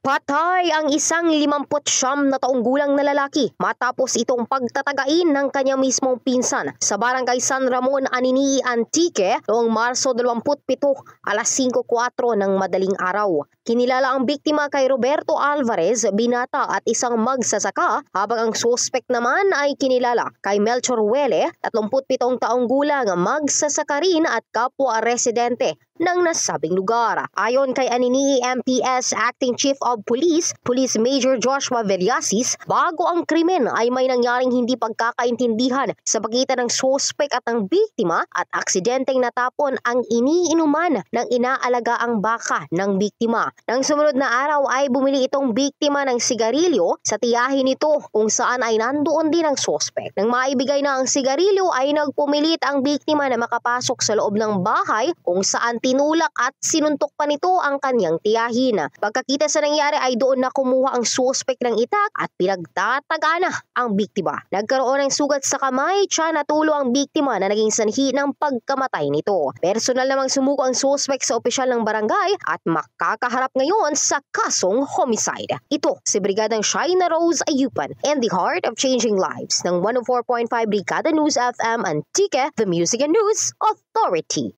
Patay ang isang 59 na taong gulang na lalaki matapos itong pagtatagain ng kanyang mismong pinsan sa Barangay San Ramon, Anini, Antique noong Marso 27, alas 5:04 ng madaling araw. Kinilala ang biktima kay Roberto Alvarez, binata at isang magsasaka, habang ang suspect naman ay kinilala kay Melchor Wele, 37 taong gulang, magsasaka rin at kapwa residente ng nasabing lugar. Ayon kay Anini MPS Acting Chief of Police, Police Major Joshua Veriasis, bago ang krimen ay may nangyaring hindi pagkakaintindihan sa pagitan ng suspect at ng biktima at aksidenteng natapon ang iniinuman ng inaalagaang baka ng biktima. Nang sumunod na araw ay bumili itong biktima ng sigarilyo sa tiyahin nito kung saan ay nandoon din ang suspect. Nang maibigay na ang sigarilyo ay nagpumilit ang biktima na makapasok sa loob ng bahay kung saan tinulak at sinuntok pa nito ang kanyang tiyahin. Pagkakita sa nangyari ay doon na kumuha ang suspect ng itak at pinagtataga na ang biktima. Nagkaroon ng sugat sa kamay, tiyan at ulo ang biktima na naging sanhi ng pagkamatay nito. Personal namang sumuko ang suspect sa opisyal ng barangay at makakaharap ngayon sa kasong homicide. Ito si Brigadang Shaina Rose Ayupan in the heart of changing lives ng 104.5 Brigada News FM Antique, the Music and News Authority.